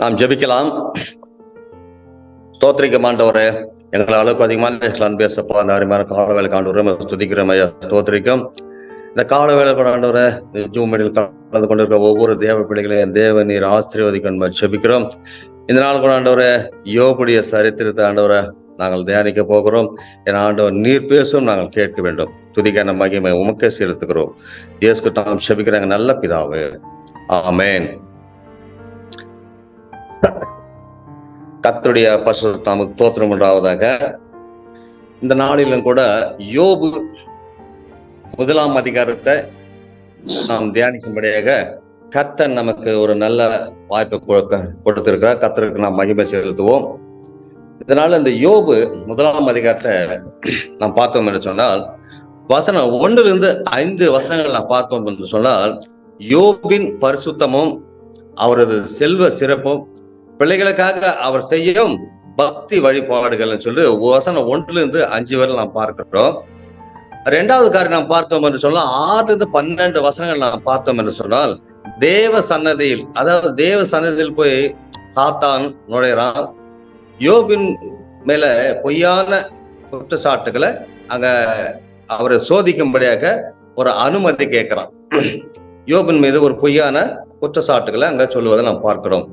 நாம் ஜெபிக்கலாம். ஸ்தோத்திரிக்கும் ஆண்டவரே, எங்களை அளவுக்கு அதிகமான பேசப்பா அந்த அருமையான கால வேலை ஆண்டவரை ஸ்துதிக்கிறோம் ஐயா. ஸ்தோத்திரிக்கும். இந்த கால வேலை கூட ஆண்டவரை ஜூம் மீடில் கலந்து கொண்டிருக்கிற ஒவ்வொரு தேவ பிள்ளைகளையும் தேவ நீர் ஆசீர்வதிக்க ஜெபிக்கிறோம். இந்த நாள் கூட ஆண்டவரை யோபுடைய சரித்திரத்தை ஆண்டவரை நாங்கள் தியானிக்க போகிறோம். என் ஆண்டவர் நீர் பேசும் நாங்கள் கேட்க வேண்டும். துதிக்கான மகிமை உமக்கே செலுத்துகிறோம். இயேசு நாம் ஜெபிக்கிறாங்க நல்ல பிதாவே, ஆமென். கர்த்தருடைய பரிசுத்த நாமத்துக்கு ஸ்தோத்திரம் உண்டாவதாக. இந்த நாளிலும் கூட யோபு 1ஆம் அதிகாரத்தை நாம் தியானிக்கும்படியாக கர்த்தர் நமக்கு ஒரு நல்ல வாய்ப்பை கொடுத்திருக்கிறார். கர்த்தருக்கு நாம் மகிமை செலுத்துவோம். இதனால இந்த யோபு 1ஆம் அதிகாரத்தை நாம் பார்த்தோம் என்று சொன்னால், வசனம் 1-5 வசனங்கள் நாம் பார்த்தோம் என்று சொன்னால், யோபின் பரிசுத்தமும் அவரது செல்வ சிறப்பும் பிள்ளைகளுக்காக அவர் செய்யும் பக்தி வழிபாடுகள் சொல்லி வசனம் 1-5 வரை நாம் பார்க்கிறோம். 2வது காரியம் நாம் பார்த்தோம் என்று சொன்னால் 6-12 வசனங்கள் நாம் பார்த்தோம் என்று சொன்னால், தேவ சன்னதியில், அதாவது தேவ சன்னதியில் போய் சாத்தான் நுழைறான். யோபின் மேல பொய்யான குற்றச்சாட்டுகளை அங்க அவரை சோதிக்கும்படியாக ஒரு அனுமதி கேட்கிறான். யோபின் மீது ஒரு பொய்யான குற்றச்சாட்டுகளை அங்க சொல்லுவதை நாம் பார்க்கிறோம்.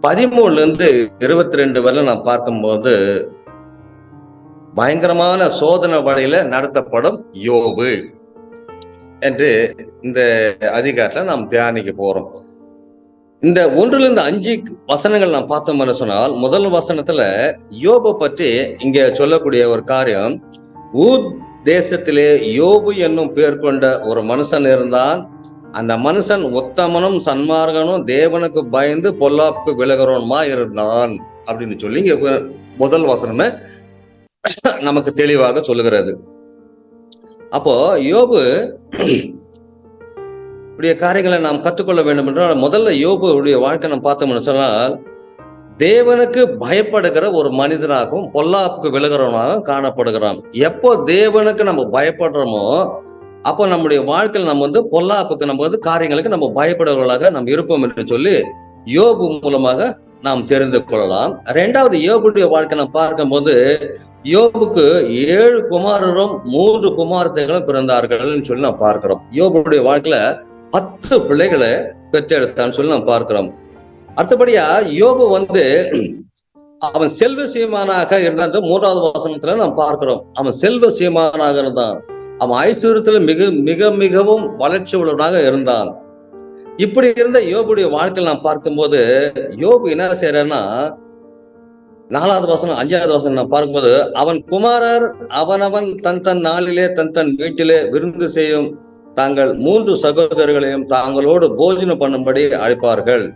13-22 வரை நாம் பார்க்கும்போது பயங்கரமான சோதனை வழியில நடத்தப்படும் யோபு என்று இந்த அதிகாரத்தை நாம் தியானிக்க போறோம். இந்த 1-5 வசனங்கள் நாம் பார்த்தோம்னு சொன்னால், முதல் வசனத்துல யோபை பற்றி இங்க சொல்லக்கூடிய ஒரு காரியம், ஊர் தேசத்திலே யோபு என்னும் பேர் கொண்ட ஒரு மனுஷன் இருந்தான். அந்த மனுஷன் உத்தமனும் சன்மார்கனும் தேவனுக்கு பயந்து பொல்லாப்புக்கு விலகிறவனுமா இருந்தான் அப்படின்னு சொல்லி இங்க முதல் வசனமே நமக்கு தெளிவாக சொல்லுகிறது. அப்போ யோபு உடைய காரியங்களை நாம் கற்றுக்கொள்ள வேண்டும் என்றால், முதல்ல யோபுடைய வாழ்க்கை நாம் பார்த்தோம்னு சொன்னால், தேவனுக்கு பயப்படுகிற ஒரு மனிதனாகவும் பொல்லாப்புக்கு விலகிறவனாகவும் காணப்படுகிறான். எப்போ தேவனுக்கு நம்ம பயப்படுறோமோ அப்போ நம்முடைய வாழ்க்கையில் நம்ம பொல்லாப்புக்கு நம்ம காரியங்களுக்கு நம்ம பயப்படுவர்களாக நாம் இருப்போம் என்று சொல்லி யோபு மூலமாக நாம் தெரிந்து கொள்ளலாம். 2வது யோபுடைய வாழ்க்கை நாம் பார்க்கும்போது, யோபுக்கு 7 குமாரரும் 3 குமாரத்தைகளும் பிறந்தார்கள் சொல்லி நாம் பார்க்கிறோம். யோபுடைய வாழ்க்கையில 10 பிள்ளைகளை பெற்றெடுத்தான்னு சொல்லி நாம் பார்க்கிறோம். அடுத்தபடியா யோபு அவன் செல்வ சீமானாக இருந்தான். 3வது வசனத்துல நாம் பார்க்கிறோம், அவன் செல்வ சீமானாக இருந்தான். அவன் ஐஸ்வர்யத்துல மிக மிகவும் வளர்ச்சி உள்ளவனாக இருந்தான். இப்படி இருந்த யோபுடைய வாழ்க்கையில் நாம் பார்க்கும்போது, யோபு என்ன செய்யறான்னா, 4வது வசனம் 5வது வசனம் நாம் பார்க்கும்போது, அவன் குமாரர் அவனவன் தன் நாளிலே தன் வீட்டிலே விருந்து செய்யும் தாங்கள் 3 சகோதரர்களையும் தாங்களோடு போஜனம் பண்ணும்படி அழைப்பார்கள்.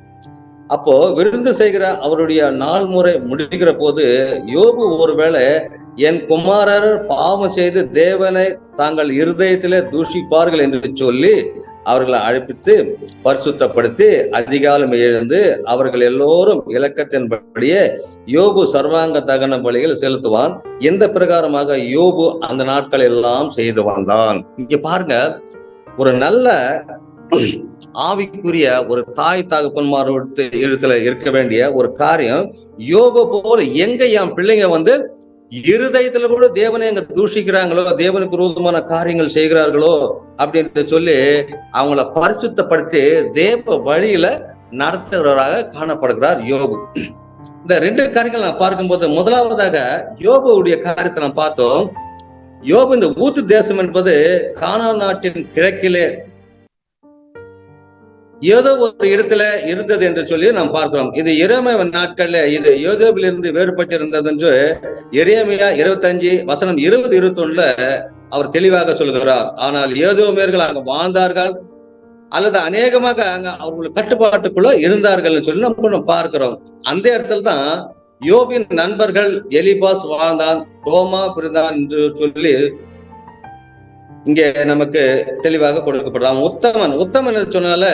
அப்போ விருந்து செய்கிற அவருடைய நாள் முறை முடிக்கிற போது, யோபு ஒருவேளை என் குமாரர் பாவம் செய்து தேவனை தாங்கள் இருதயத்திலே தூஷிப்பார்கள் என்று சொல்லி அவர்களை அழைப்பித்து பரிசுத்தப்படுத்தி அதிகாலம் எழுந்து அவர்கள் எல்லோரும் இலக்கத்தின்படியே யோபு சர்வாங்க தகன பலிகள் செலுத்துவான். எந்த பிரகாரமாக யோபு அந்த நாட்கள் எல்லாம் செய்து வந்தான். இங்க பாருங்க, ஒரு நல்ல ஆவிக்குரிய ஒரு தாய் தகப்பன்மாரோட இடத்துல இருக்க வேண்டிய ஒரு காரியம், யோபு போல எங்க என் பிள்ளைங்க இருதயத்துல கூட தேவனை எங்க தூஷிக்கிறாங்களோ, தேவனுக்கு விரோதமான காரியங்கள் செய்கிறார்களோ அப்படின்னு சொல்லி அவங்கள பரிசுத்தப்படுத்தி தேவ வழியில நடத்துகிறவராக காணப்படுகிறார் யோபு. இந்த 2 காரியங்கள் நான் பார்க்கும்போது, முதலாவதாக யோபுடைய காரியத்தை நாம் பார்த்தோம். யோபு இந்த ஊத்து தேசம் என்பது கானான் நாட்டின் கிழக்கிலே ஏதோ ஒரு இடத்துல இருந்தது என்று சொல்லி நாம் பார்க்கிறோம். இது எரேமியா நாட்கள்ல இது யோதேபிலிருந்து வேறுபட்டு இருந்தது என்று எரேமியா 25 வசனம் 20-21 அவர் தெளிவாக சொல்கிறார். ஆனால் ஏதோமியர்கள் அங்க வாழ்ந்தார்கள் அல்லது அநேகமாக அங்க அவர்கள் கட்டுப்பாட்டுக்குள்ள இருந்தார்கள் சொல்லி நம்ம பார்க்கிறோம். அந்த இடத்துல தான் யோபின் நண்பர்கள் எலிபாஸ் வாழ்ந்தான், தோமா பிறந்தான் என்று சொல்லி இங்கே நமக்கு தெளிவாக கொடுக்கப்படுறான். உத்தமன் சொன்னால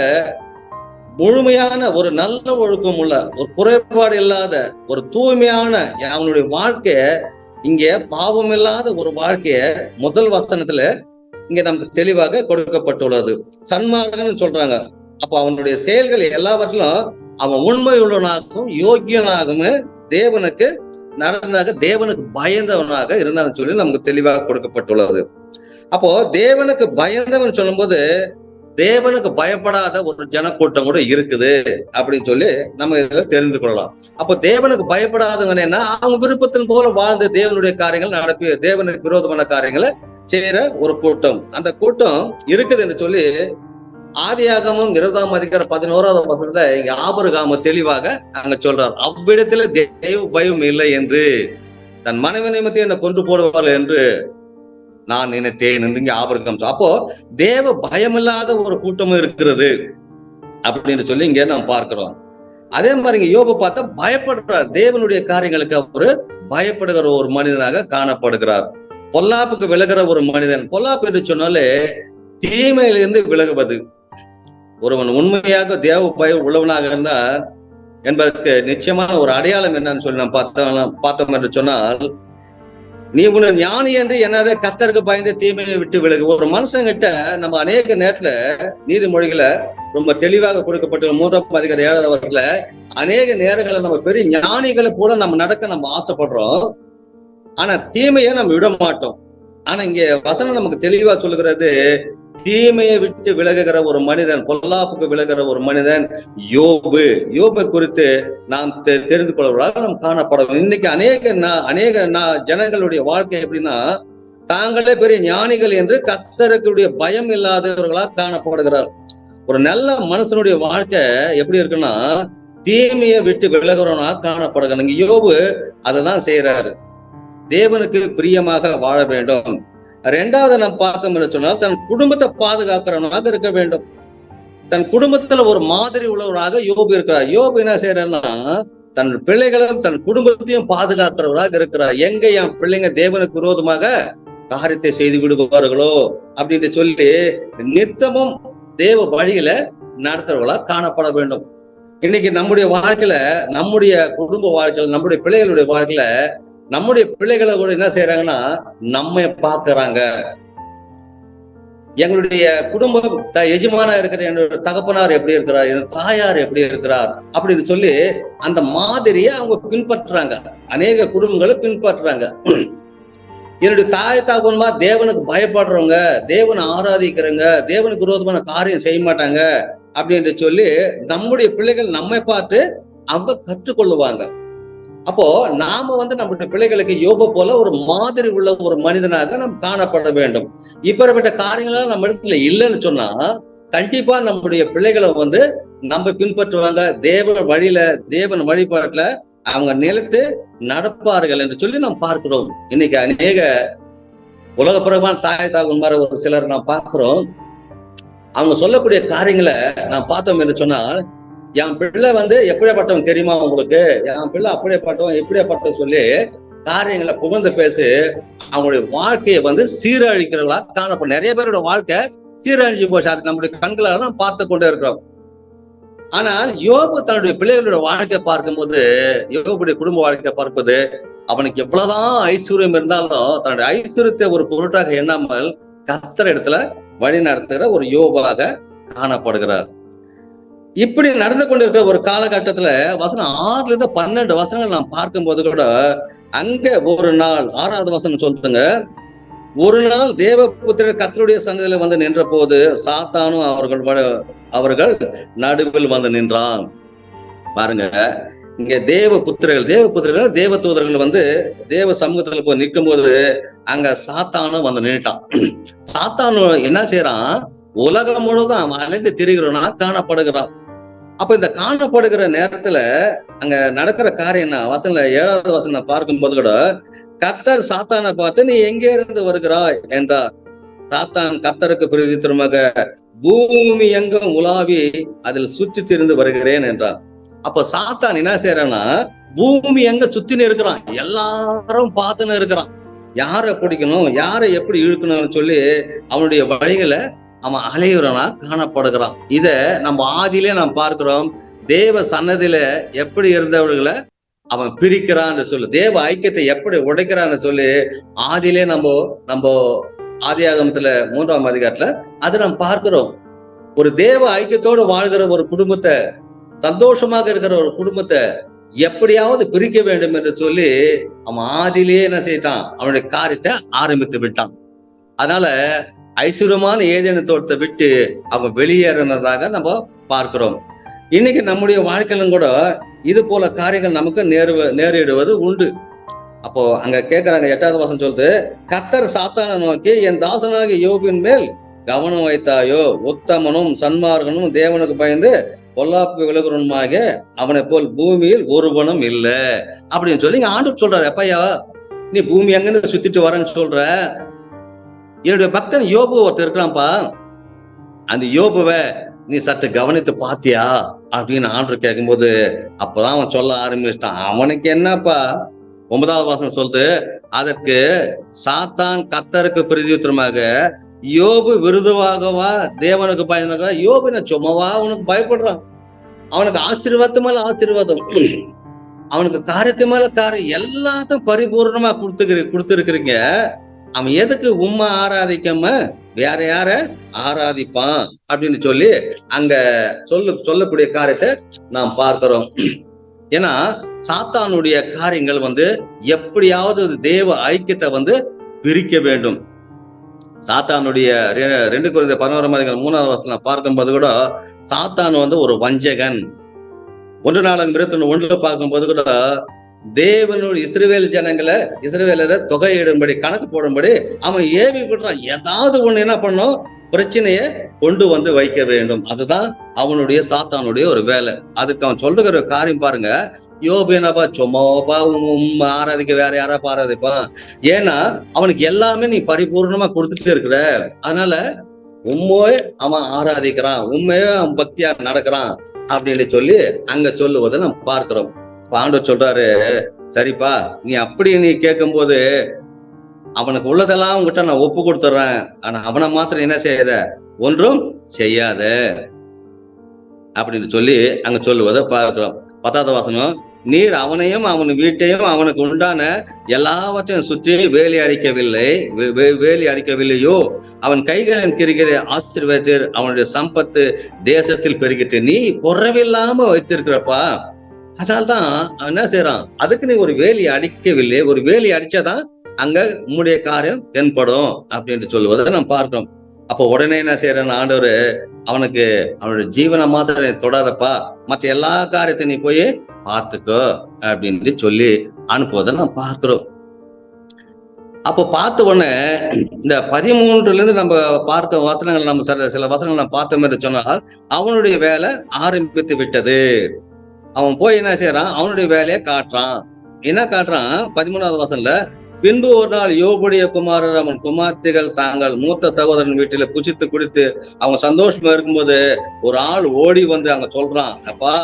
முழுமையான ஒரு நல்ல ஒழுக்கம் உள்ள, ஒரு குறைபாடு இல்லாத, ஒரு தூய்மையான அவனுடைய வாழ்க்கைய, இங்க பாவம் இல்லாத ஒரு வாழ்க்கைய முதல் வசனத்துல இங்க நமக்கு தெளிவாக கொடுக்கப்பட்டுள்ளது. சன்மார்க்கன்னு சொல்றாங்க. அப்ப அவனுடைய செயல்கள் எல்லாவற்றிலும் அவன் உண்மை உள்ளவனாகவும் யோக்கியனாகவும் தேவனுக்கு நடந்தாக தேவனுக்கு பயந்தவனாக இருந்தான்னு சொல்லி நமக்கு தெளிவாக கொடுக்கப்பட்டுள்ளது. அப்போ தேவனுக்கு பயந்தவன் சொல்லும் போது தேவனுக்கு பயப்படாத ஒரு ஜனக்கூட்டம் கூட இருக்குது அப்படின்னு சொல்லி நம்ம இதை தெரிந்து கொள்ளலாம். அப்போ தேவனுக்கு பயப்படாதவன் என்ன, அவங்க விருப்பத்தின் போல வாழ்ந்து தேவனுடைய காரியங்கள் நடப்பி தேவனுக்கு விரோதமான காரியங்களை செய்யற ஒரு கூட்டம். அந்த கூட்டம் இருக்குது என்று சொல்லி ஆதியாகமம் 20 வசனத்துல இங்க ஆபிரகாம் தெளிவாக அங்க சொல்றார். அவ்விடத்துல தெய்வ பயம் இல்லை என்று, தன் மனைவி நிமித்தம் என்னை கொண்டு போடுவாள் என்று நான் நினைத்தேன் என்று இங்க ஆபிரகாம். அப்போ தேவ பயமில்லாத ஒரு கூட்டமும் இருக்கிறது அப்படின்னு சொல்லி இங்க நாம் பார்க்கிறோம். அதே மாதிரி இங்க யோபு பார்த்தா பயப்படுறார். தேவனுடைய காரியங்களுக்கு அவரு பயப்படுகிற ஒரு மனிதனாக காணப்படுகிறார். பொல்லாப்புக்கு விலகிற ஒரு மனிதன். பொல்லாப்பு என்று சொன்னாலே தீமையிலிருந்து விலகுவது. ஒருவன் உண்மையாக தேவ பயம் உள்ளவனாக இருந்தால் என்பதற்கு நிச்சயமான ஒரு அடையாளம் என்னன்னு சொல்லி நாம் பார்த்தோம் என்று சொன்னால், நீ உன்னை ஞானி என்று என்னதை கர்த்தருக்கு பயந்து தீமையை விட்டு விலகு. ஒரு மனுஷங்கிட்ட நம்ம அநேக நேரத்துல நீதிமொழிகளை ரொம்ப தெளிவாக கொடுக்கப்பட்ட 3:7 அநேக நேரங்களை நம்ம பெரிய ஞானிகளை போல நம்ம நடக்க நம்ம ஆசைப்படுறோம். ஆனா தீமையை நம்ம விட மாட்டோம். ஆனா இங்க வசனம் நமக்கு தெளிவா சொல்லுகிறது, தீமையை விட்டு விலகுகிற ஒரு மனிதன், பொல்லாப்புக்கு விலகுகிற ஒரு மனிதன் யோபை குறித்து நாம் தெரிந்து கொள்வதாக நாம் காணப்படும். இன்னைக்கு அநேக ஜனங்களுடைய வாழ்க்கை எப்படின்னா, தாங்களே பெரிய ஞானிகள் என்று கர்த்தருடைய பயம் இல்லாதவர்களாக காணப்படுகிறார். ஒரு நல்ல மனுஷனுடைய வாழ்க்கை எப்படி இருக்குன்னா, தீமையை விட்டு விலகுறவனா காணப்படுகிறார். இங்க யோபு அதைதான் செய்யறாரு. தேவனுக்கு பிரியமாக வாழ வேண்டும். ரெண்டாவது நாம் பார்த்தோம் என்று சொன்னால், தன் குடும்பத்தை பாதுகாக்கிறவனாக இருக்க வேண்டும். தன் குடும்பத்துல ஒரு மாதிரி உள்ளவராக யோபு இருக்கிறார். யோபு என்ன செய்யறாருன்னா, தன் பிள்ளைகளும் தன் குடும்பத்தையும் பாதுகாக்கிறவராக இருக்கிறார். எங்க என் பிள்ளைங்க தேவனுக்கு விரோதமாக காரியத்தை செய்து விடுவார்களோ அப்படின்னு சொல்லி நித்தமும் தேவ வழியில நடத்துறவர்களாக காணப்பட வேண்டும். இன்னைக்கு நம்முடைய வாழ்க்கையில, நம்முடைய குடும்ப வாழ்க்கையில, நம்முடைய பிள்ளைகளுடைய வாழ்க்கையில நம்முடைய பிள்ளைகளை கூட என்ன செய்யறாங்கன்னா, நம்ம பாக்குறாங்க. எங்களுடைய குடும்பம் எஜமானா இருக்கிற என்னுடைய தகப்பனார் எப்படி இருக்கிறார், என் தாயார் எப்படி இருக்கிறார் அப்படின்னு சொல்லி அந்த மாதிரியை அவங்க பின்பற்றுறாங்க. அநேக குடும்பங்களை பின்பற்றுறாங்க. என்னுடைய தாய் தகப்பன்மா தேவனுக்கு பயப்படுறவங்க, தேவனை ஆராதிக்கிறவங்க, தேவனுக்கு விரோதமான காரியம் செய்ய மாட்டாங்க அப்படின்னு சொல்லி நம்முடைய பிள்ளைகள் நம்மை பார்த்து அவங்க கற்றுக்கொள்ளுவாங்க. அப்போ நாம நம்முடைய பிள்ளைகளுக்கு யோபு போல ஒரு மாதிரி உள்ள ஒரு மனிதனாக நாம் காணப்பட வேண்டும். இப்படிப்பட்ட காரியங்களாம் நம்ம இடத்துல இல்லைன்னு சொன்னா கண்டிப்பா நம்முடைய பிள்ளைகளை நம்ம பின்பற்றுவாங்க. தேவன் வழிபாட்டுல அவங்க நிலைத்து நடப்பார்கள் என்று சொல்லி நாம் பார்க்கிறோம். இன்னைக்கு அநேக உலகப்புறமான தாய் தாகுமார ஒரு சிலர் நாம் பார்க்கிறோம். அவங்க சொல்லக்கூடிய காரியங்களை நாம் பார்த்தோம் என்று சொன்னால், என் பிள்ளை எப்படியாப்பட்டவன் தெரியுமா உங்களுக்கு, என் பிள்ளை அப்படியேப்பட்டவன் எப்படியாப்பட்டவன் சொல்லி காரியங்களை புகழ்ந்து பேசி அவங்களுடைய வாழ்க்கையை சீரழிக்கிறவர்களா காணப்படும். நிறைய பேரோட வாழ்க்கை சீரழிஞ்சு போச்சு. அது நம்முடைய கண்களால் நாம் பார்த்து கொண்டே இருக்கிறோம். ஆனால் யோபு தன்னுடைய பிள்ளைகளுடைய வாழ்க்கையை பார்க்கும்போது, யோபுடைய குடும்ப வாழ்க்கையை பார்ப்பது, அவனுக்கு எவ்வளவுதான் ஐஸ்வர்யம் இருந்தாலும் தன்னுடைய ஐஸ்வர்யத்தை ஒரு பொருட்டாக எண்ணாமல் கர்த்தர் இடத்துல வழி நடத்துகிற ஒரு யோபாக காணப்படுகிறார். இப்படி நடந்து கொண்டிருக்கிற ஒரு காலகட்டத்துல வசனம் 6-12 வசனங்கள் நாம் பார்க்கும்போது கூட, அங்க ஒரு நாள் 6வது வசனம் சொல்லுங்க, ஒரு நாள் தேவபுத்திரர் கர்த்தருடைய சன்னதியில நின்ற போது சாத்தானும் அவர்கள் நடுவில் நின்றான். பாருங்க, இங்க தேவபுத்திரர்கள் தேவ தூதர்கள் தேவ சமூகத்துல போய் நிற்கும் போது அங்க சாத்தானும் நின்றுட்டான். சாத்தானு என்ன செய்யறான், உலகம் முழுவதும் அவன் அலைந்து திரிகிறவனா காணப்படுகிறான். அப்ப இந்த காணப்படுகிற நேரத்துல அங்க நடக்கிற காரியம் என்ன, வசனம் 7வது வசனம் பார்க்கும்போது கூட, கர்த்தர் சாத்தானை பார்த்து நீ எங்கே இருந்து வருகிறாய் என்றார். சாத்தான் கர்த்தருக்கு பிரதித்திரமாக, பூமி எங்கும் உலாவி அதில் சுற்றி திரிந்து வருகிறேன் என்றார். அப்ப சாத்தான் என்ன செய்யறான்னா, பூமி எங்க சுத்தின்னு இருக்கிறான், எல்லாரும் பார்த்துன்னு இருக்கிறான். யாரை பிடிக்கணும், யாரை எப்படி இழுக்கணும்னு சொல்லி அவனுடைய வழிகளை அவன் அலையுறனா காணப்படுகிறான். இத நம்ம ஆதியிலே நாம் பார்க்கிறோம். தேவ சன்னதியில எப்படி இருந்தவர்களை அவன் பிரிக்கிறான்னு சொல்லு, தேவ ஐக்கியத்தை எப்படி உடைக்கிறான்னு சொல்லி ஆதியிலே நம்ம ஆதியாகமத்துல 3ஆம் அதிகாரத்துல அதை நாம் பார்க்கிறோம். ஒரு தேவ ஐக்கியத்தோடு வாழ்கிற ஒரு குடும்பத்தை சந்தோஷமாக இருக்கிற ஒரு குடும்பத்தை எப்படியாவது பிரிக்க வேண்டும் என்று சொல்லி அவன் ஆதியிலேயே என்ன செய்தான், அவனுடைய காரியத்தை ஆரம்பித்து விட்டான். அதனால ஐஸ்வர்யமான ஏதேனு தோட்டத்தை விட்டு அவன் வெளியேறினதாக நம்ம பார்க்கிறோம். இன்னைக்கு நம்முடைய வாழ்க்கையிலும் கூட இது போல காரியங்கள் நமக்கு நேரிடுவது உண்டு. அப்போ அங்க கேட்கிறாங்க, 8வது வசனம் சொல்லுது, கர்த்தர் சாத்தானை நோக்கி, என் தாசனாகிய யோபின் மேல் கவனம் வைத்தாயோ, உத்தமனும் சன்மார்கனும் தேவனுக்கு பயந்து பொல்லாப்புக்கு விலகுறனுமாக அவனை போல் பூமியில் ஒருவனும் இல்லை அப்படின்னு சொல்லி ஆண்டவர் சொல்றாரு. அப்பையா நீ பூமி எங்கன்னு சுத்திட்டு வரேன்னு சொல்ற, என்னுடைய பக்தன் யோபு ஒருத்தர் இருக்கிறான்ப்பா, அந்த யோபுவை நீ சற்று கவனித்து பாத்தியா அப்படின்னு ஆண்டவர் கேட்கும்போது அப்பதான் அவன் சொல்ல ஆரம்பிச்சிட்டான். அவனுக்கு என்னப்பா, 9வது வசனம் சொல்லுது, அதற்கு சாத்தான் கர்த்தருக்கு பிரதியுத்தரமாக, யோபு விருதுவாகவா தேவனுக்கு பயனாக, யோபு என்ன சும்மாவா உனக்கு பயப்படுறான், அவனுக்கு ஆசீர்வாதத்து மேல ஆசீர்வாதம், அவனுக்கு காரியத்து மேல காரியம் எல்லாத்தையும் பரிபூர்ணமா கொடுத்துருக்கிறீங்க, அவன் எதுக்கு உம்மை ஆராதிக்காம வேற யார ஆராதிப்பான் அப்படின்னு சொல்லி அங்க சொல்லக்கூடிய காரியத்தை நாம் பார்க்கிறோம். ஏன்னா சாத்தானுடைய காரியங்கள் எப்படியாவது தேவ ஐக்கியத்தை பிரிக்க வேண்டும். சாத்தானுடைய 2 கொரிந்தியர் 11:3 வசனம் பார்க்கும்போது கூட சாத்தான் ஒரு வஞ்சகன். 1 Naளாகமம் பார்க்கும்போது கூட தேவனுடைய இஸ்ரவேலரை தொகையிடும்படி கணக்கு போடும்படி அவன் ஏவி விடுறான். ஏதாவது ஒண்ணு என்ன பண்ணும், பிரச்சனையை கொண்டு வைக்க வேண்டும். அதுதான் அவனுடைய சாத்தானுடைய ஒரு வேலை. அதுக்கு அவன் சொல்லுகிற காரியம் பாருங்க, யோபு என்னப்பா சும்மாப்பா ஆராதிக்க வேற யாரா ஆராதிப்பான், ஏன்னா அவனுக்கு எல்லாமே நீ பரிபூர்ணமா கொடுத்துட்டு இருக்கிற, அதனால உண்மையே அவன் ஆராதிக்கிறான், உண்மையே அவன் பக்தியா நடக்கிறான் அப்படின்னு சொல்லி அங்க சொல்லுவதை நம்ம பார்க்கிறோம். ஆண்டவர் சொல்றாரு, சரிப்பா நீ அப்படி நீ கேட்கும் போது அவனுக்கு உள்ளதெல்லாம் உங்ககிட்ட நான் ஒப்பு கொடுத்துட்றேன், ஆனா அவனை மாத்திரம் என்ன செய்யாத, ஒன்றும் செய்யாத அப்படின்னு சொல்லி அங்க சொல்லுவதை பார்க்கிறோம். 10வது வசனம், நீர் அவனையும் அவன் வீட்டையும் அவனுக்கு உண்டான எல்லாவற்றையும் சுற்றி வேலி அடிக்கவில்லையோ, அவன் கைகளின் கிரிகளை ஆசீர்வதித்தீர், அவனுடைய சம்பத்து தேசத்தில் பெருகிட்டு நீ குறைவில்லாம வைத்திருக்கிறப்பா, அதனால்தான் அவன் என்ன செய்யறான், அதுக்கு நீ ஒரு வேலி அடிக்கவில்லை, ஒரு வேலி அடிச்சாதான் அங்க உம்முடைய காரியம் தென்படும் அப்படின்னு சொல்லுவதை நம்ம பார்க்கிறோம். அப்போ உடனே என்ன செய்யறான் ஆண்டவர், அவனுக்கு அவனுடைய ஜீவனை மாத்திரம் தொடாதப்பா, மற்ற எல்லா காரியத்தையும் நீ போய் பார்த்துக்கோ அப்படின்னு சொல்லி அனுப்புவதை நம்ம பார்க்கிறோம். அப்போ பார்த்த உடனே இந்த 13 நம்ம பார்க்க வசனங்கள், நம்ம சில வசனங்கள் நம்ம பார்த்த மாதிரி சொன்னால் அவனுடைய வேலை ஆரம்பித்து விட்டது. அவன் போய் என்ன செய்யறான், அவனுடைய வேலையை காட்டுறான். என்ன காட்டுறான், 13வது வசனத்துல, பின்பு ஒரு நாள் யோபுடைய குமாரர் அவன் குமார்த்திகள் தாங்கள் மூத்த சகோதரன் வீட்டில புசித்து குடித்து அவன் சந்தோஷமா இருக்கும்போது ஒரு ஆள் ஓடி அங்க சொல்றான், அப்பா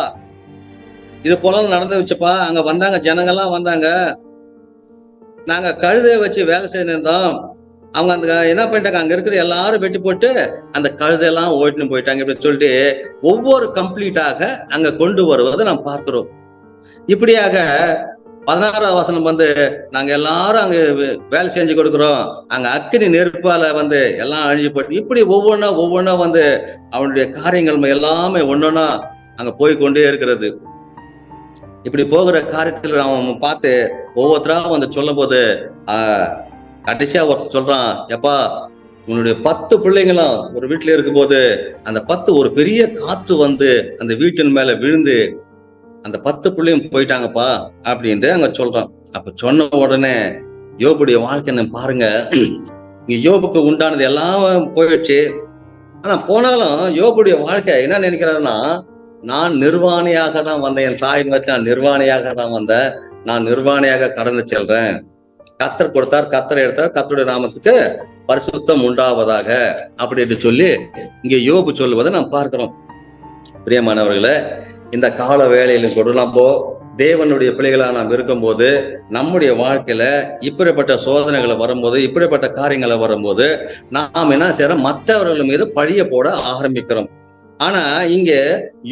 இது போல நடந்து வச்சுப்பா, அங்க வந்தாங்க ஜனங்கள்லாம் வந்தாங்க, நாங்க கழுதையை வச்சு வேலை செய்திருந்தோம், அவங்க அந்த என்ன பண்ணிட்டாங்க, அங்க இருக்கிற எல்லாரும் வெட்டி போட்டு அந்த கழுதையெல்லாம் ஓட்டின்னு போயிட்டாங்க இப்படின்னு சொல்லிட்டு ஒவ்வொரு கம்ப்ளீட்டாக அங்க கொண்டு வருவதை நாம் பார்க்கிறோம். இப்படியாக 16வது வசனம் நாங்க எல்லாரும் அங்க வேலை செஞ்சு கொடுக்குறோம், அங்க அக்கினி நெருப்பால எல்லாம் அழிஞ்சு போட்டு, இப்படி ஒவ்வொன்னா அவனுடைய காரியங்கள் எல்லாமே ஒன்னொன்னா அங்க போய் கொண்டே இருக்கிறது. இப்படி போகிற காரியத்தில் அவன் பார்த்து ஒவ்வொருத்தரா சொல்லும் போது கடைசியா ஒருத்தர் சொல்றான், எப்பா உன்னுடைய 10 பிள்ளைங்களும் ஒரு வீட்டுல இருக்கும் போது அந்த 10 ஒரு பெரிய காற்று அந்த வீட்டின் மேல விழுந்து அந்த 10 பிள்ளையும் போயிட்டாங்கப்பா அப்படின்ட்டு அங்க சொல்றான். அப்ப சொன்ன உடனே யோபுடைய வாழ்க்கை பாருங்க, இங்க யோபுக்கு உண்டானது எல்லாம் போயிடுச்சு. ஆனா போனாலும் யோபுடைய வாழ்க்கை என்ன நினைக்கிறாருன்னா, நான் நிர்வாணியாக தான் வந்தேன், என் தாயின் வச்சு நான் நிர்வாணியாக தான் வந்தேன், நான் நிர்வாணியாக கடந்து செல்றேன், கர்த்தர் கொடுத்தார், கர்த்தர் எடுத்தார், கர்த்தருடைய நாமத்துக்கு பரிசுத்தம் உண்டாவதாக அப்படின்னு சொல்லி இங்க யோபு சொல்லுவதை நாம் பார்க்கிறோம். பிரியமானவர்களே, இந்த கால வேளையிலும் கூட நம்ம தேவனுடைய பிள்ளைகளா நாம் இருக்கும்போது நம்முடைய வாழ்க்கையில இப்படிப்பட்ட சோதனைகளை வரும்போது, இப்படிப்பட்ட காரியங்களை வரும்போது நாம் என்ன செய்யறோம், மற்றவர்கள் மீது பழிய போட ஆரம்பிக்கிறோம். ஆனா இங்க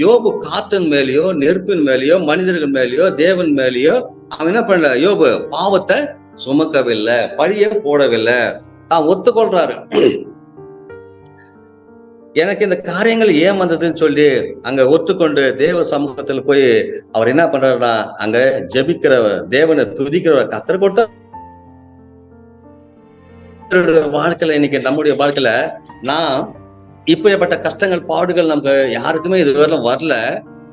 யோபு காற்றின் மேலேயோ நெருப்பின் மேலேயோ மனிதர்கள் மேலேயோ தேவன் மேலேயோ அவன் என்ன பண்ணல, யோபு பாவத்தை சுமக்கவில்லை, பழிய போடவில்லை, தான் ஒத்துக்கொள்றாரு. எனக்கு இந்த காரியங்கள் ஏன் வந்ததுன்னு சொல்லி அங்க ஒத்துக்கொண்டு தேவ சமூகத்துல போய் அவர் என்ன பண்றாருன்னா, அங்க ஜெபிக்கிற தேவனை துதிக்கிற கர்த்தர் கொடுத்த வாழ்க்கையில, இன்னைக்கு நம்முடைய வாழ்க்கையில நான் இப்படிப்பட்ட கஷ்டங்கள் பாடுகள் நமக்கு யாருக்குமே இதுவரை வரல.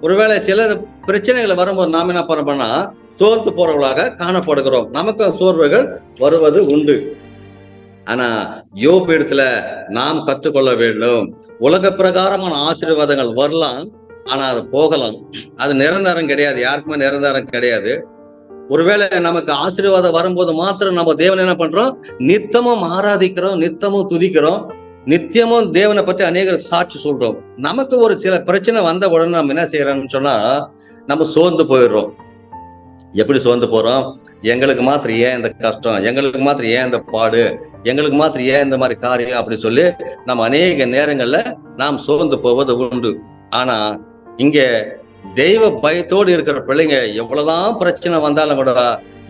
ஒருவேளை சில பிரச்சனைகள் வரும்போது நாம என்ன பண்றோம்னா சோர்ந்து போறவர்களாக காணப்படுகிறோம். நமக்கு சோர்வுகள் வருவது உண்டு. ஆனா யோபு இடத்துல நாம் கற்றுக்கொள்ள வேண்டும். உலக பிரகாரமான ஆசீர்வாதங்கள் வரலாம், ஆனா அது போகலாம். அது நிரந்தரம் கிடையாது, யாருக்குமே நிரந்தரம் கிடையாது. ஒருவேளை நமக்கு ஆசீர்வாதம் வரும்போது மாத்திரம் நம்ம தேவனை என்ன பண்றோம், நித்தமும் ஆராதிக்கிறோம், நித்தமும் துதிக்கிறோம், நித்தியமும் தேவனை பற்றி அநேகர் சாட்சி சொல்றோம். நமக்கு ஒரு சில பிரச்சனை வந்த உடனே நம்ம என்ன செய்யறோம்னு சொன்னா நம்ம சோர்ந்து போயிடுறோம். எப்படி சோர்ந்து போறோம், எங்களுக்கு மாத்திரம் ஏன் இந்த கஷ்டம், எங்களுக்கு மாத்திரம் ஏன் இந்த பாடு, எங்களுக்கு மாத்திரம் ஏன் இந்த மாதிரி காரியம் அப்படி சொல்லி நம்ம அநேக நேரங்கள்ல நாம் சோர்ந்து போவது உண்டு. ஆனா இங்க தெய்வ பயத்தோடு இருக்கிற பிள்ளைங்க எவ்வளவுதான் பிரச்சனை வந்தாலும் கூட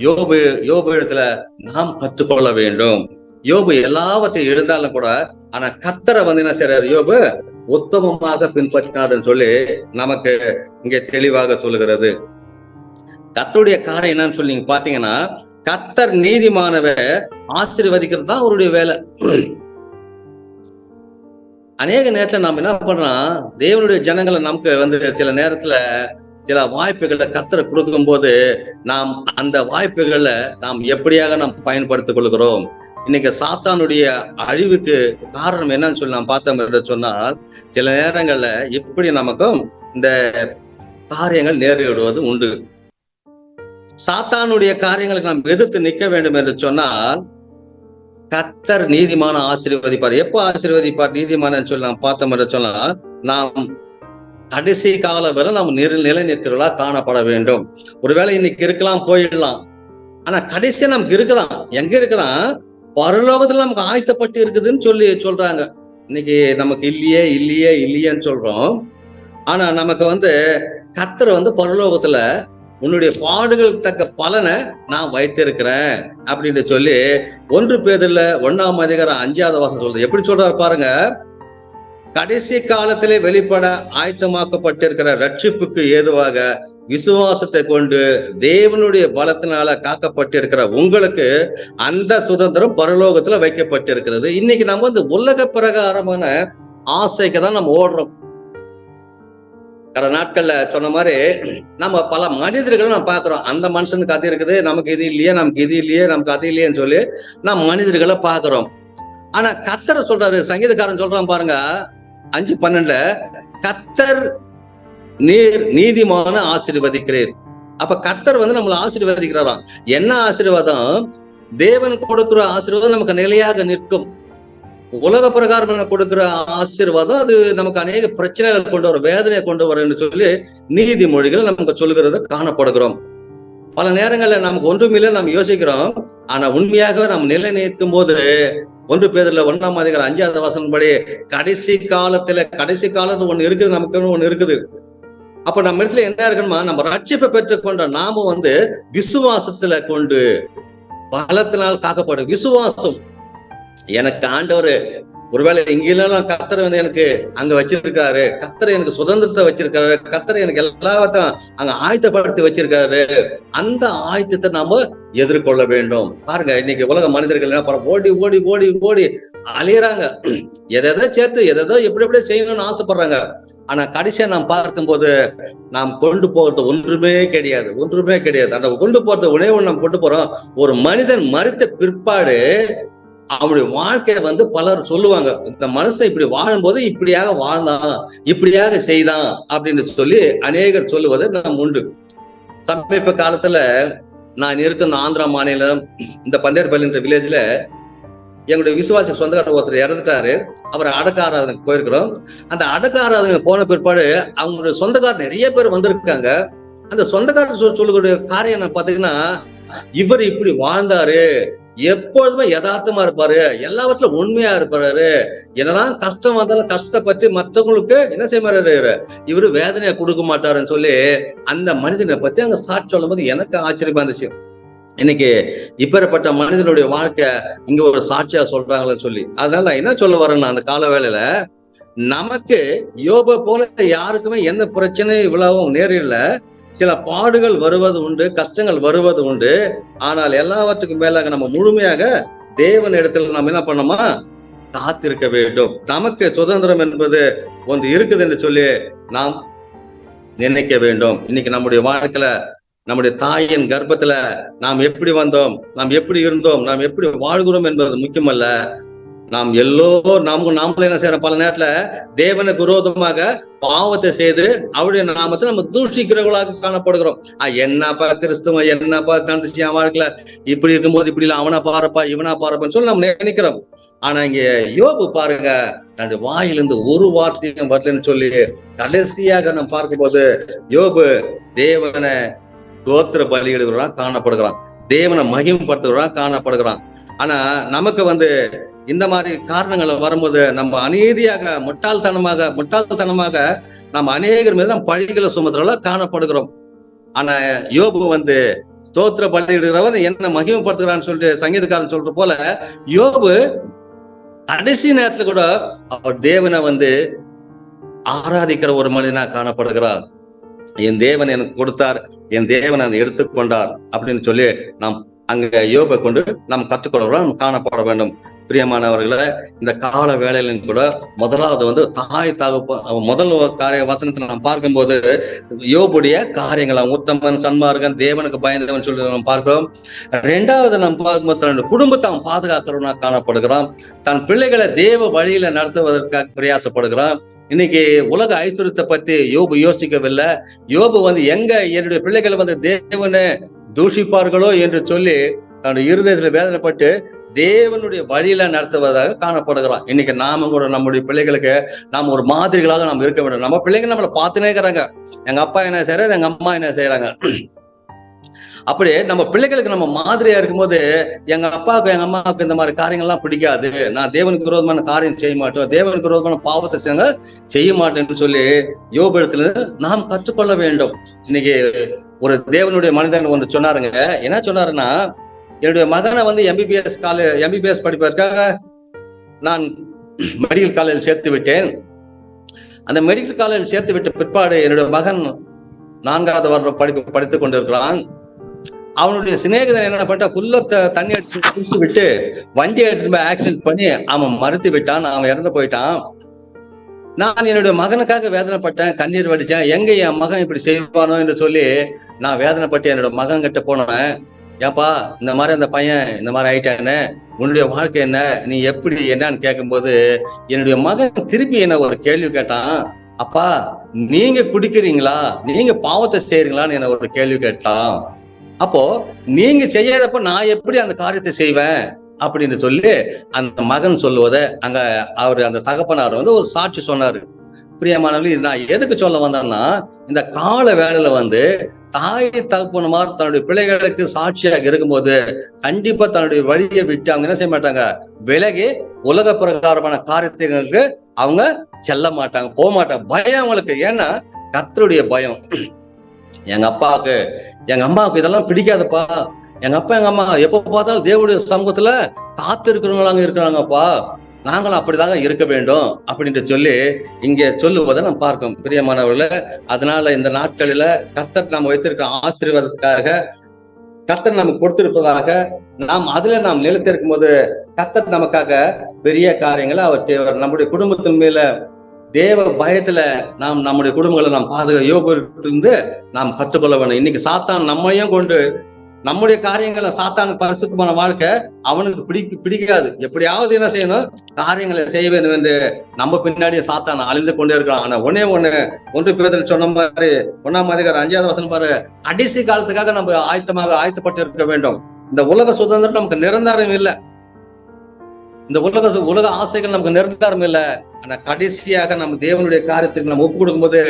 யோபு இடத்துல நாம் கற்றுக்கொள்ள வேண்டும். யோபு எல்லாவற்றையும் எழுந்தாலும் கூட ஆனா கர்த்தரை வந்து என்ன செய்யறாரு, யோபு உத்தமமாக பின்பற்றினாருன்னு சொல்லி நமக்கு இங்க தெளிவாக சொல்லுகிறது. கர்த்தருடைய காரியம் என்னன்னு சொல்லி நீங்க பாத்தீங்கன்னா, கர்த்தர் நீதிமானவ ஆசீர்வதிக்கிறது தான் அவருடைய வேலை. அநேக நேரத்துல நம்ம என்ன பண்றோம், தேவனுடைய ஜனங்களை நமக்கு வந்து சில நேரத்துல சில வாய்ப்புகளை கர்த்தரை கொடுக்கும் போது நாம் அந்த வாய்ப்புகளை நாம் எப்படியாக நாம் பயன்படுத்திக் கொள்கிறோம். இன்னைக்கு சாத்தானுடைய அழிவுக்கு காரணம் என்னன்னு சொல்லி நாம் பார்த்தோம் சொன்னால், சில நேரங்கள்ல இப்படி நமக்கும் இந்த காரியங்கள் நேரிடுவது உண்டு. சாத்தானுடைய காரியங்களுக்கு நாம் எதிர்த்து நிற்க வேண்டும் என்று சொன்னால் கர்த்தர் நீதிமான ஆசீர்வதிப்பார். எப்போ ஆசீர்வதிப்பார் நீதிமான சொல்லி நாம் பார்த்தோம் என்று சொன்னால், நாம் கடைசி காலம் வரை நாம் நிலை நிற்கிறவர்களா காணப்பட வேண்டும். ஒருவேளை இன்னைக்கு இருக்கலாம், போயிடலாம், ஆனா கடைசியா நமக்கு இருக்குதான். எங்க இருக்குதான், பரலோகத்துல நமக்கு ஆயத்தப்பட்டு இருக்குதுன்னு சொல்றாங்க. இன்னைக்கு நமக்கு இல்லையேன்னு சொல்றோம். ஆனா நமக்கு வந்து கர்த்தர் வந்து பரலோகத்துல உன்னுடைய பாடுகள் தக்க பலனை நான் வைத்திருக்கிறேன் அப்படின்னு சொல்லி 1 பேதுருல 1:5 சொல்றது. எப்படி சொல்றாரு பாருங்க, கடைசி காலத்திலே வெளிப்பட ஆயத்தமாக்கப்பட்டிருக்கிற ரட்சிப்புக்கு ஏதுவாக விசுவாசத்தை கொண்டு தேவனுடைய பலத்தினால காக்கப்பட்டிருக்கிற உங்களுக்கு அந்த சுதந்திரம் பரலோகத்துல வைக்கப்பட்டிருக்கிறது. இன்னைக்கு நம்ம வந்து உலக பிரகாரமான ஆசைக்கு தான் நம்ம ஓடுறோம். கடந்த நாட்கள்ல சொன்ன மாதிரி நம்ம பல மனிதர்களை நம்ம பாக்குறோம். அந்த மனுஷனுக்கு அது இருக்குது, நமக்கு இது இல்லையே, நமக்கு இது இல்லையே, நமக்கு அது இல்லையேன்னு சொல்லி நம்ம மனிதர்களை பாக்குறோம். ஆனா கர்த்தர் சொல்றாரு, சங்கீதக்காரன் சொல்றான் பாருங்க 5:12, கர்த்தர் நீர் நீதிமான ஆசீர்வதிக்கிறீர். அப்ப கர்த்தர் வந்து நம்மளை ஆசீர்வதிக்கிறாராம். என்ன ஆசீர்வாதம், தேவன் கொடுக்கிற ஆசீர்வாதம் நமக்கு நிலையாக நிற்கும். உலக பிரகாரம் கொடுக்கிற ஆசீர்வாதம் அது நமக்கு அநேக பிரச்சனைகளை கொண்டு வரும், வேதனையை கொண்டு வரும் என்று சொல்லி நீதிமொழிகள் நமக்கு சொல்லுகிறத காணப்படுகிறோம். பல நேரங்கள்ல நமக்கு ஒன்றுமில்லை நம்ம யோசிக்கிறோம். ஆனா உண்மையாகவே நம்ம நிலை நிற்கும் போது 1 பேதுருல 1:5 படி கடைசி காலத்துல ஒண்ணு இருக்குது, நமக்கு ஒண்ணு இருக்குது. அப்ப நம்ம இடத்துல என்ன இருக்கணுமா, நம்ம ரட்சிப்பை பெற்றுக்கொண்ட நாம வந்து விசுவாசத்துல கொண்டு பலத்தினால் காக்கப்படும். விசுவாசம், எனக்கு ஆண்டவர் ஒருவேளை இங்கெல்லாம் கர்த்தர் வந்து எனக்கு அங்க வச்சிருக்காரு, கர்த்தர் எனக்கு சுதந்திரத்தை வச்சிருக்காரு, கர்த்தர் எனக்கு எல்லாத்தையும் அங்க ஆயத்தப்படுத்தி வச்சிருக்காரு. அந்த ஆயத்தத்தை நாம எதிர்கொள்ள வேண்டும். பாருங்க, இன்னைக்கு உலக மனிதர்கள் என்ன பண்ண, ஓடி ஓடி ஓடி ஓடி அலையறாங்க, எதை சேர்த்து எதோ எப்படி செய்யணும்னு ஆசைப்படுறாங்க. ஆனா கடைசியா நாம் பார்க்கும்போது நாம் கொண்டு போறது ஒன்றுமே கிடையாது. அந்த கொண்டு போறது உணவு நம்ம கொண்டு போறோம். ஒரு மனிதன் மரித்த பிற்பாடு அவனுடைய வாழ்க்கையை வந்து பலர் சொல்லுவாங்க, இந்த மனுஷன் இப்படி வாழும்போது இப்படியாக வாழ்ந்தான், இப்படியாக செய்தான் அப்படின்னு சொல்லி அநேகர் சொல்லுவது நாம் உண்டு. சமீப காலத்துல நான் இருக்க ஆந்திரா மாநிலம் இந்த பந்தேர்பள்ளி வில்லேஜ்ல எங்களுடைய விசுவாசி சொந்தக்காரர் ஒருத்தர் இறந்துட்டாரு. அவர் அடக்க ஆராதனைக்கு போயிருக்கிறோம். அந்த அடக்க ஆராதனை போன பிற்பாடு அவங்களுடைய சொந்தக்காரர் நிறைய பேர் வந்திருக்காங்க. அந்த சொந்தக்காரர் சொல்லக்கூடிய காரியம் பாத்தீங்கன்னா, இவர் இப்படி வாழ்ந்தாரு, எப்பொழுதுமே யதார்த்தமா இருப்பாரு, எல்லாவற்றிலும் உண்மையா இருப்பாரு, என்னதான் கஷ்டம் வந்தாலும் கஷ்டத்தை பற்றி மற்றவங்களுக்கு என்ன செய்ய மாட்டாரு, இவரு வேதனையை கொடுக்க மாட்டாருன்னு சொல்லி அந்த மனிதனை பத்தி அங்க சாட்சி சொல்லும் போது எனக்கு ஆச்சரியமா இருந்துச்சு. இன்னைக்கு இப்பேற்பட்ட மனிதனுடைய வாழ்க்கை இங்க ஒரு சாட்சியா சொல்றாங்களேன்னு சொல்லி. அதனால நான் என்ன சொல்ல வரேன்னா, அந்த கால வேளையில நமக்கு யோபை போல யாருக்குமே எந்த பிரச்சனை இவ்வளவும் நேரிடல. சில பாடுகள் வருவது உண்டு, கஷ்டங்கள் வருவது உண்டு. ஆனால் எல்லாவற்றுக்கும் மேலாக நம்ம முழுமையாக தேவன் இடத்துல நம்ம என்ன பண்ணோமா, காத்திருக்க வேண்டும். நமக்கு சுதந்திரம் என்பது ஒன்று இருக்குது என்று சொல்லி நாம் நினைக்க வேண்டும். இன்னைக்கு நம்முடைய வாழ்க்கையில, நம்முடைய தாயின் கர்ப்பத்துல நாம் எப்படி வந்தோம், நாம் எப்படி இருந்தோம், நாம் எப்படி வாழ்கிறோம் என்பது முக்கியமல்ல. நாம் நாமளும் என்ன செய்யறோம், பல நேரத்துல தேவனுக்கு விரோதமாக பாவத்தை செய்து அவருடைய நாமத்தை நம்ம தூஷிக்கிறவர்களாக காணப்படுகிறோம். என்னப்பா கிறிஸ்துவ, என்னப்பா நடந்துச்சு என் வாழ்க்கையில, இப்படி இருக்கும்போது இப்படி இல்ல, அவனா பாருப்பா இவனா பாருப்பான்னு சொல்லி நம்ம நினைக்கிறோம். ஆனா இங்க யோபு பாருங்க, தன்னுடைய வாயிலிருந்து ஒரு வார்த்தையும் வரலன்னு சொல்லி கடைசியாக நம்ம பார்க்கும்போது யோபு தேவனை தோத்திர பலியிடுகிறவரா காணப்படுகிறான், தேவனை மகிமைப்படுத்துகிறவரா காணப்படுகிறான். ஆனா நமக்கு இந்த மாதிரி காரணங்கள் வரும்போது நம்ம அநீதியாக முட்டாள்தனமாக நம்ம அநேகர் மீது நம்ம பழிகளை சுமத்துறவங்களா காணப்படுகிறோம். ஆனா யோபு ஸ்தோத்திர பலியிடுகிறவன் என்ன மகிமைப்படுத்துகிறான்னு சொல்லிட்டு சங்கீதக்காரன் சொல்ற போல, யோபு கடைசி நேரத்துல கூட அவர் தேவனை ஆராதிக்கிற ஒரு மனிதனா காணப்படுகிறார். என் தேவன் எனக்கு கொடுத்தார், என் தேவன் அதை எடுத்துக்கொண்டார் அப்படின்னு சொல்லி நாம் அங்க யோபை கொண்டு நாம் கற்றுக்கொள்ள காணப்பட வேண்டும். பிரியமானவர்களை, இந்த கால வேளையிலும் கூட முதலாவது தாய் தகப்ப முதல் வசனத்தை நாம் பார்க்கும்போது யோபுடைய காரியங்கள், உத்தமன், சன்மார்கன், தேவனுக்கு பயந்தவன் சொல்லி நாம் பார்க்கிறோம். இரண்டாவது நாம் பார்க்கும்போது தன்னுடைய குடும்பத்தை அவன் பாதுகாக்கிறவனா காணப்படுகிறான். தன் பிள்ளைகளை தேவ வழியில நடத்துவதற்காக பிரயாசப்படுகிறான். இன்னைக்கு உலக ஐஸ்வர்யத்தை பத்தி யோபு யோசிக்கவில்லை. யோபு எங்க என்னுடைய பிள்ளைகளை தேவனை தூஷிப்பார்களோ என்று சொல்லி தன்னுடைய இருதயத்துல வேதனைப்பட்டு தேவனுடைய வழியில நடத்துவதாக காணப்படுகிறான். இன்னைக்கு நாம கூட நம்முடைய பிள்ளைகளுக்கு நாம் ஒரு மாதிரிகளாக நாம் இருக்க வேண்டும். நம்ம பிள்ளைங்க நம்மளை பார்த்துனே இருக்கிறாங்க, எங்க அப்பா என்ன செய்யறாரு, எங்க அம்மா என்ன செய்யறாங்க. அப்படி நம்ம பிள்ளைகளுக்கு நம்ம மாதிரியா இருக்கும்போது, எங்க அப்பாவுக்கு எங்க அம்மாவுக்கு இந்த மாதிரி காரியங்கள்லாம் பிடிக்காது, நான் தேவனுக்கு விரோதமான காரியம் செய்ய மாட்டோம், தேவனுக்கு விரோதமான பாவத்தை செய்ய மாட்டேன்னு சொல்லி யோபு இடத்துல நாம் கற்றுக்கொள்ள வேண்டும். இன்னைக்கு ஒரு தேவனுடைய மனிதன் சொன்னாருங்க. என்ன சொன்னாருன்னா, என்னுடைய மகனை எம்பிபிஎஸ் படிப்பதற்காக நான் மெடிக்கல் காலேஜில் சேர்த்து விட்டேன். அந்த மெடிக்கல் காலேஜில் சேர்த்து விட்ட பிற்பாடு என்னுடைய மகன் 4வது வருடம் படித்துக் கொண்டிருக்கிறான். அவனுடைய சிநேகிதன் என்ன பண்ணிட்டா, ஃபுல்லா தண்ணி அடிச்சு விட்டு வண்டி எடுத்துட்டு போய் ஆக்சிடென்ட் பண்ணி அவன் மறுத்து விட்டான், அவன் இறந்து போயிட்டான். நான் என்னுடைய மகனுக்காக வேதனைப்பட்டேன், கண்ணீர் வடிச்சேன். எங்க என் மகன் இப்படி செய்வானோ என்று சொல்லி நான் வேதனைப்பட்டு என்னோட மகன் கிட்ட போனேன். ஏப்பா, இந்த மாதிரி அந்த பையன் இந்த மாதிரி ஆயிட்டானே, உன்னுடைய வாழ்க்கை என்ன, நீ எப்படி என்னன்னு கேட்கும்போது என்னுடைய மகன் திருப்பி என்ன ஒரு கேள்வி கேட்டான். அப்பா, நீங்க குடிக்கிறீங்களா, நீங்க பாவத்தை செய்யறீங்களான்னு என்ன ஒரு கேள்வி கேட்டான். அப்போ நீங்க செய்யாதப்ப நான் எப்படி அந்த காரியத்தை செய்வேன் அப்படின்னு சொல்லி அந்த மகன் சொல்லுவதை அங்க அந்த தகப்பனார் ஒரு சாட்சி சொன்னாரு. பிரியமானவர்களே, நான் எதுக்கு சொல்ல வந்தேன்னா, இந்த கால வேளையில தாய் தகப்பனுமார் தன்னுடைய பிள்ளைகளுக்கு சாட்சியாக இருக்கும்போது கண்டிப்பா தன்னுடைய வழியை விட்டு அவங்க என்ன செய்ய மாட்டாங்க, விலகி உலக பிரகாரமான காரியங்களுக்கு அவங்க செல்ல மாட்டாங்க, போக மாட்டாங்க. பயம் அவங்களுக்கு. ஏன்னா கர்த்தருடைய பயம். எங்க அம்மாவுக்கு இதெல்லாம் பிடிக்காதுப்பா. எங்க அப்பா எங்க அம்மா எப்ப பார்த்தாலும் தேவனுடைய சமூகத்துல காத்து இருக்கிறவங்களாங்க இருக்கிறாங்கப்பா, நாங்களும் அப்படிதாங்க இருக்க வேண்டும் அப்படின்ட்டு சொல்லி இங்க சொல்லுவதை நம்ம பார்க்கோம். பிரியமானவர்கள, அதனால இந்த நாட்களில கர்த்தர் நாம் வைத்திருக்கிற ஆசீர்வாதத்துக்காக, கர்த்தர் நமக்கு கொடுத்திருப்பதாக நாம் நிலைத்திருக்கும் போது கர்த்தர் நமக்காக பெரிய காரியங்களை அவர் செய்வார். நம்முடைய குடும்பத்தின் மேல தேவ பயத்துல நாம் நம்முடைய குடும்பங்களை நாம் யோகத்திலிருந்து நாம் கற்றுக்கொள்ள வேண்டும். இன்னைக்கு சாத்தான் நம்மையும் கொண்டு நம்முடைய காரியங்களை, சாத்தானுக்கு பரிசுத்தமான வாழ்க்கை அவனுக்கு பிடிக்காது. எப்படியாவது என்ன செய்யணும், காரியங்களை செய்ய வேண்டும் என்று நம்ம பின்னாடியே சாத்தான் அழிந்து கொண்டே இருக்கலாம். ஆனா ஒன்று பேதுரு சொன்ன மாதிரி 1ஆம் அதிகாரம் 5வது வசனம் பாரு, கடைசி காலத்துக்காக நம்ம ஆயத்தப்பட்டு இருக்க வேண்டும். இந்த உலக சுதந்திரம் நமக்கு நிரந்தரம் இல்லை, இந்த உலக ஆசைகள் நமக்கு நிரந்தரம் இல்லை. ஆனா கடைசியாக நம்ம தேவனுடைய காரியத்துக்கு நம்ம ஒப்பு கொடுக்கும் போது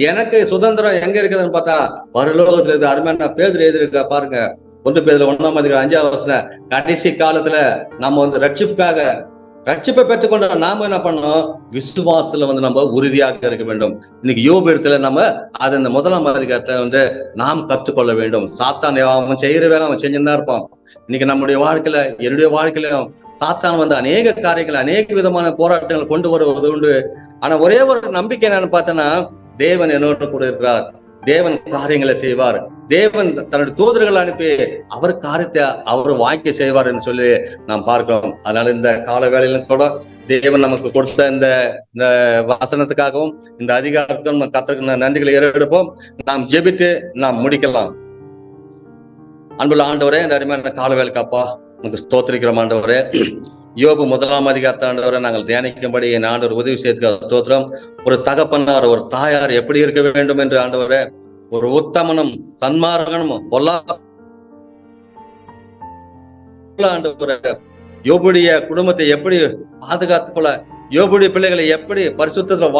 எனக்கு சுதந்திரம் எங்க இருக்குதுன்னு பார்த்தா பரலோகத்துல இது. அருமையான பேதுரு எழுதியிருக்கா பாருங்க, 1 பேதுரு 1ஆம் அதிகாரம் 5வது வசனம். கடைசி காலத்துல நம்ம ரட்சிப்பை பெற்றுக்கொண்ட நாம என்ன பண்ணோம், விசுவாசத்துல நம்ம உறுதியாக இருக்க வேண்டும். இன்னைக்கு யோபு இடத்துல நம்ம அது இந்த 1ஆம் அதிகாரத்தை நாம் கற்றுக்கொள்ள வேண்டும். சாத்தான் அவன் செய்யற வேலை அவன் செஞ்சுதான் இருப்பான். இன்னைக்கு நம்முடைய வாழ்க்கையில, என்னுடைய வாழ்க்கையிலும் சாத்தான் அநேக காரியங்கள், அநேக விதமான போராட்டங்கள் கொண்டு வருவது உண்டு. ஆனா ஒரே ஒரு நம்பிக்கை என்னன்னு பார்த்தேன்னா, தேவன் என்னோட கூட இருக்கிறார், தேவன் காரியங்களை செய்வார், தேவன் தன்னுடைய தூதர்கள் அனுப்பி அவர் காரியத்தை அவர் வாய்க்க செய்வார் என்று சொல்லி நாம் பார்க்கிறோம். அதனால இந்த கால வேளையில கூட தேவன் நமக்கு கொடுத்த இந்த வசனத்துக்காகவும் இந்த அதிகாரத்துக்கும் கர்த்தருக்கு நன்றிகளை ஏறெடுப்போம். நாம் ஜெபித்து நாம் முடிக்கலாம். அன்புள்ள ஆண்டவரே, இந்த அருமையான கால வேலைக்கு அப்பா உங்களுக்கு ஸ்தோத்திரிக்கிறோம் ஆண்டவரே. யோபு 1ஆம் அதிகாரத்தை ஆண்டவரை நாங்கள் தியானிக்கும்படி என் ஆண்டவர் உதவி செய்து ஸ்தோத்திரம். ஒரு தகப்பனார் ஒரு தாயார் எப்படி இருக்க வேண்டும் என்று ஆண்டவரே, ஒரு உத்தமனும் சன்மார்கனும் ஆண்டவரே யோபுடைய குடும்பத்தை எப்படி பாதுகாத்துக் கொள்ள, யோபுடைய பிள்ளைகளை எப்படி பரிசுத்தத்துல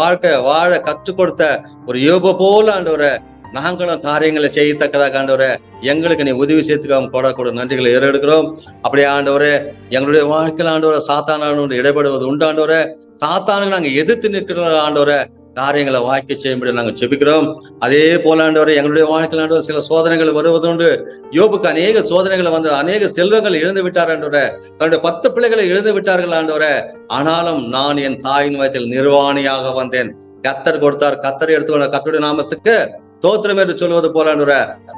வாழ கற்றுக் கொடுத்த ஒரு யோபு போல ஆண்டவரை நாங்களும் காரியங்களை செய்யத்தக்கதாக ஆண்டவரே எங்களுக்கு நீ உதவி செய்துக்காம கூட நன்றிகளை ஏறெடுக்கிறோம். அப்படியே ஆண்டவரே, எங்களுடைய வாழ்க்கையில் ஆண்டவரை சாத்தானோடு இடைபடுவது உண்டு ஆண்டவரே. சாத்தானுக்கு நாங்க எதிர்த்து நிற்கிற ஆண்டவரை காரியங்களை வாய்க்க செய்யும்படி நாங்கள் ஜெபிக்கிறோம். அதே போல ஆண்டவரை எங்களுடைய வாழ்க்கையில் ஆண்டவர் சில சோதனைகள் வருவதுண்டு. யோபுக்கு அநேக சோதனைகளை வந்து அநேக செல்வங்கள் இழந்து விட்டார் ஆண்டவரே, தன்னுடைய 10 பிள்ளைகளை இழந்து விட்டார்கள் ஆண்டவரே. ஆனாலும் நான் என் தாயின் வயத்தில் நிர்வாணியாக வந்தேன், கர்த்தர் கொடுத்தார், கர்த்தரை எடுத்துக்கொண்ட கர்த்தருடைய நாமத்துக்கு தோத்திரம் என்று சொல்வது போல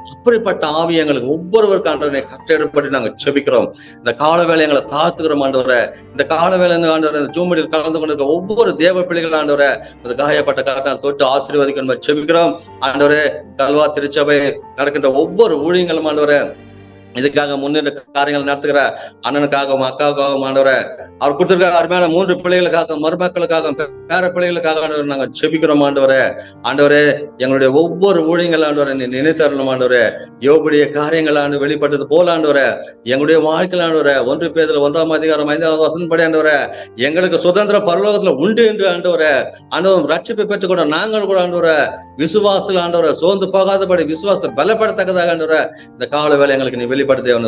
அப்படிப்பட்ட ஆவி எங்களுக்கு ஒவ்வொருவருக்கும் ஆண்டவரை கட்டளையிடப்படி நாங்கள் ஜெபிக்கிறோம். இந்த கால வேலை எங்களை தாழ்த்துக்கிறோம் ஆண்டவரை. இந்த கால வேலை ஆண்டவரை இந்த ஜூமில் கலந்து கொண்டிருக்கிற ஒவ்வொரு தேவ பிள்ளைகள் ஆண்டவரை அந்த காயப்பட்ட காரணம் தொட்டு ஆசீர்வதிக்கணும் ஜெபிக்கிறோம் ஆண்டவரே. கல்வா திருச்சபை நடக்கின்ற ஒவ்வொரு ஊழியங்களும் ஆண்டவரை இதுக்காக முன்னின்ற காரியங்கள் நடத்துகிற அண்ணனுக்காகவும் அக்காவுக்காகவும் ஆண்டவரை அவர் கொடுத்திருக்கிற அருமையான 3 பிள்ளைகளுக்காக, மருமக்களுக்காக, பேர பிள்ளைகளுக்காக நாங்கள் ஜெபிக்கிறோம் ஆண்டவரே. ஆண்டவரே, எங்களுடைய ஒவ்வொரு ஊழியங்கள் ஆண்டவரை நினைத்தரணும் ஆண்டவரே. யோபுடைய காரியங்கள் ஆண்டு வெளிப்பட்டது போல ஆண்டவரை எங்களுடைய வாழ்க்கையில் ஆண்டவரை 1 பேதுரு 1ஆம் அதிகாரம் 5ஆவது வசனப்படி ஆண்டவரை எங்களுக்கு சுதந்திர பரலோகத்துல உண்டு என்று ஆண்டவரை ஆண்டவர் ரட்சிப்பை பெற்றுக் கொண்ட நாங்கள் கூட ஆண்டவரை விசுவாசத்தில் ஆண்டவரை சோர்ந்து போகாதபடி விசுவாசத்தை பலப்படத்தக்கதாக ஆண்டவரை இந்த கால வேலை எங்களுக்கு நீ வெளிப்படுத்த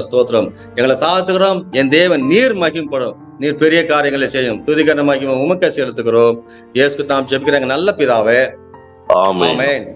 ஸ்தோத்திரம். எங்களை தாழ்த்துக்கிறோம். என் தேவன் நீர் மகிமைப்படும், நீர் பெரிய காரியங்களை செய்யும். துதிகர மகிமை உமக்கு செலுத்துகிறோம். இயேசுக்கு தாம் ஜெபிக்கிறேன் நல்ல பிதாவே. ஆமென்.